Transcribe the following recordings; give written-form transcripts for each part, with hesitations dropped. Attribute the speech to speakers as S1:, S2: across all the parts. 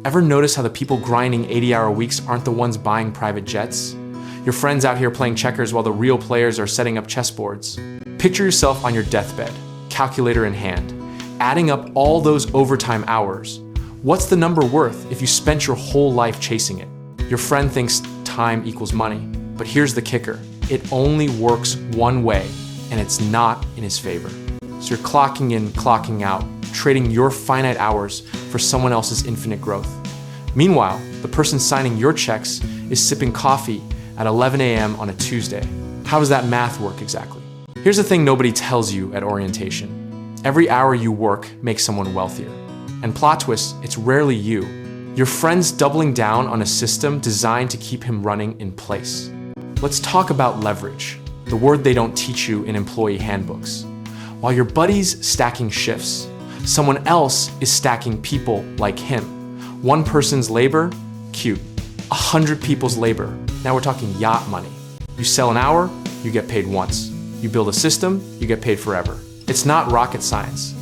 S1: Ever notice how the people grinding 80-hour weeks aren't the ones buying private jets? Your friends out here playing checkers while the real players are setting up chessboards. Picture yourself on your deathbed, calculator in hand, adding up all those overtime hours. What's the number worth if you spent your whole life chasing it? Your friend thinks time equals money, but here's the kicker. It only works one way, and it's not in his favor. So you're clocking in, clocking out, trading your finite hours for someone else's infinite growth. Meanwhile, the person signing your checks is sipping coffee at 11 a.m. on a Tuesday. How does that math work exactly? Here's the thing nobody tells you at orientation. Every hour you work makes someone wealthier. And plot twist, it's rarely you. Your friend's doubling down on a system designed to keep him running in place. Let's talk about leverage, the word they don't teach you in employee handbooks. While your buddy's stacking shifts, someone else is stacking people like him. One person's labor, cute. 100 people's labor, now we're talking yacht money. You sell an hour, you get paid once. You build a system, you get paid forever. It's not rocket science.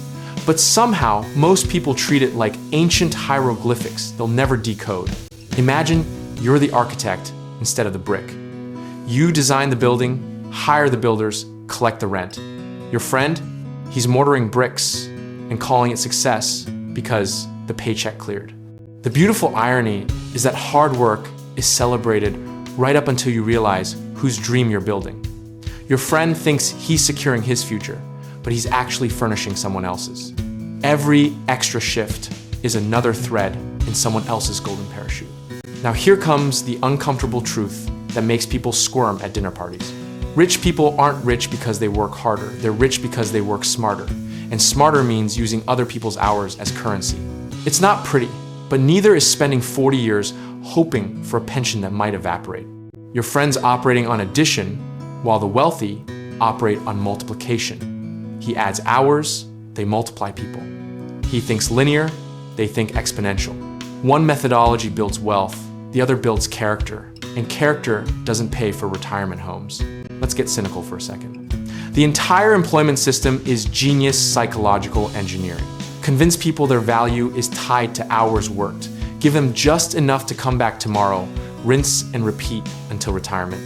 S1: But somehow, most people treat it like ancient hieroglyphics they'll never decode. Imagine you're the architect instead of the brick. You design the building, hire the builders, collect the rent. Your friend, he's mortaring bricks and calling it success because the paycheck cleared. The beautiful irony is that hard work is celebrated right up until you realize whose dream you're building. Your friend thinks he's securing his future, but he's actually furnishing someone else's. Every extra shift is another thread in someone else's golden parachute. Now here comes the uncomfortable truth that makes people squirm at dinner parties. Rich people aren't rich because they work harder, they're rich because they work smarter. And smarter means using other people's hours as currency. It's not pretty, but neither is spending 40 years hoping for a pension that might evaporate. Your friend's operating on addition, while the wealthy operate on multiplication. He adds hours, they multiply people. He thinks linear, they think exponential. One methodology builds wealth, the other builds character, and character doesn't pay for retirement homes. Let's get cynical for a second. The entire employment system is genius psychological engineering. Convince people their value is tied to hours worked. Give them just enough to come back tomorrow, rinse and repeat until retirement.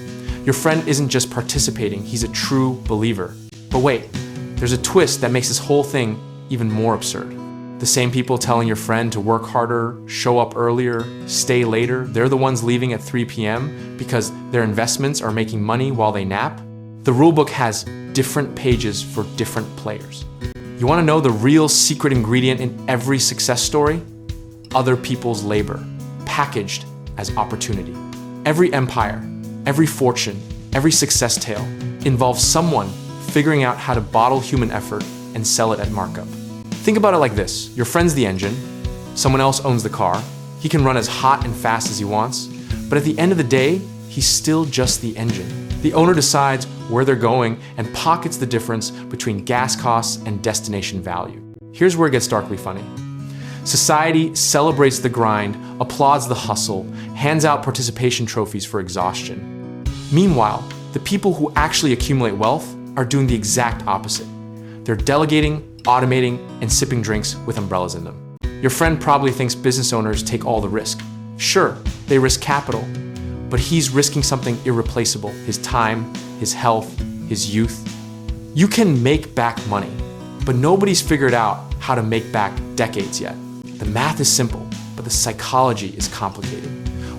S1: Your friend isn't just participating, he's a true believer. But wait, there's a twist that makes this whole thing even more absurd. The same people telling your friend to work harder, show up earlier, stay later, they're the ones leaving at 3 p.m. because their investments are making money while they nap. The rulebook has different pages for different players. You want to know the real secret ingredient in every success story? Other people's labor, packaged as opportunity. Every empire, every fortune, every success tale involves someone figuring out how to bottle human effort and sell it at markup. Think about it like this. Your friend's the engine, someone else owns the car. He can run as hot and fast as he wants, but at the end of the day, he's still just the engine. The owner decides where they're going and pockets the difference between gas costs and destination value. Here's where it gets darkly funny. Society celebrates the grind, applauds the hustle, hands out participation trophies for exhaustion. Meanwhile, the people who actually accumulate wealth are doing the exact opposite. They're delegating, automating, and sipping drinks with umbrellas in them. Your friend probably thinks business owners take all the risk. Sure, they risk capital, but he's risking something irreplaceable: his time, his health, his youth. You can make back money, but nobody's figured out how to make back decades yet. The math is simple, but the psychology is complicated.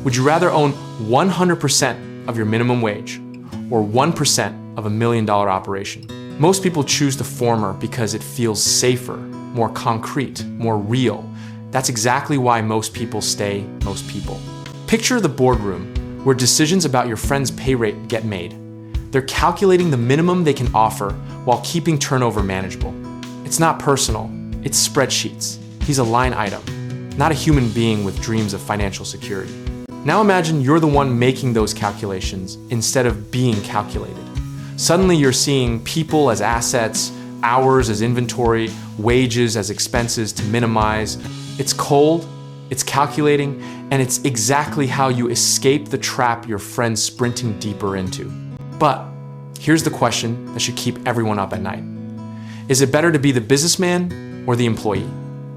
S1: Would you rather own 100% of your minimum wage or 1% of $1 million operation? Most people choose the former because it feels safer, more concrete, more real. That's exactly why most people stay most people. Picture the boardroom where decisions about your friend's pay rate get made. They're calculating the minimum they can offer while keeping turnover manageable. It's not personal, it's spreadsheets. He's a line item, not a human being with dreams of financial security. Now imagine you're the one making those calculations instead of being calculated. Suddenly you're seeing people as assets, hours as inventory, wages as expenses to minimize. It's cold, it's calculating, and it's exactly how you escape the trap your friend's sprinting deeper into. But here's the question that should keep everyone up at night. Is it better to be the businessman or the employee?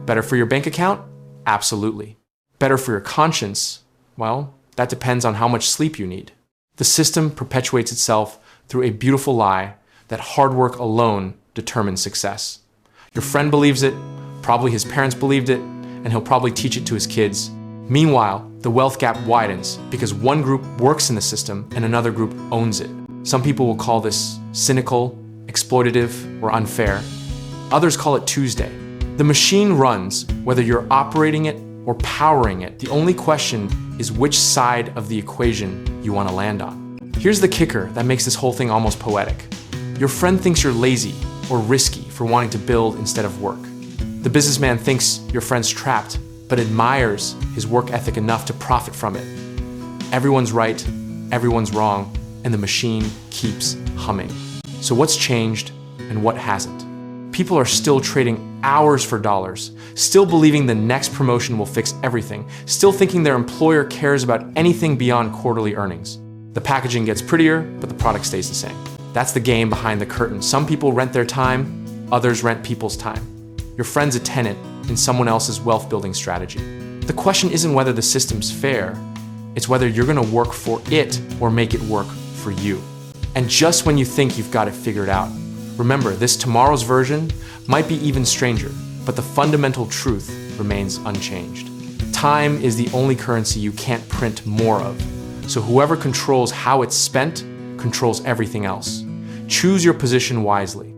S1: Better for your bank account? Absolutely. Better for your conscience? Well, that depends on how much sleep you need. The system perpetuates itself through a beautiful lie that hard work alone determines success. Your friend believes it, probably his parents believed it, and he'll probably teach it to his kids. Meanwhile, the wealth gap widens because one group works in the system and another group owns it. Some people will call this cynical, exploitative, or unfair. Others call it Tuesday. The machine runs whether you're operating it or powering it. The only question is which side of the equation you want to land on. Here's the kicker that makes this whole thing almost poetic. Your friend thinks you're lazy or risky for wanting to build instead of work. The businessman thinks your friend's trapped, but admires his work ethic enough to profit from it. Everyone's right, everyone's wrong, and the machine keeps humming. So what's changed and what hasn't? People are still trading hours for dollars, still believing the next promotion will fix everything, still thinking their employer cares about anything beyond quarterly earnings. The packaging gets prettier, but the product stays the same. That's the game behind the curtain. Some people rent their time, others rent people's time. Your friend's a tenant in someone else's wealth-building strategy. The question isn't whether the system's fair, it's whether you're gonna work for it or make it work for you. And just when you think you've got it figured out, remember, this tomorrow's version might be even stranger, but the fundamental truth remains unchanged. Time is the only currency you can't print more of, so whoever controls how it's spent controls everything else. Choose your position wisely.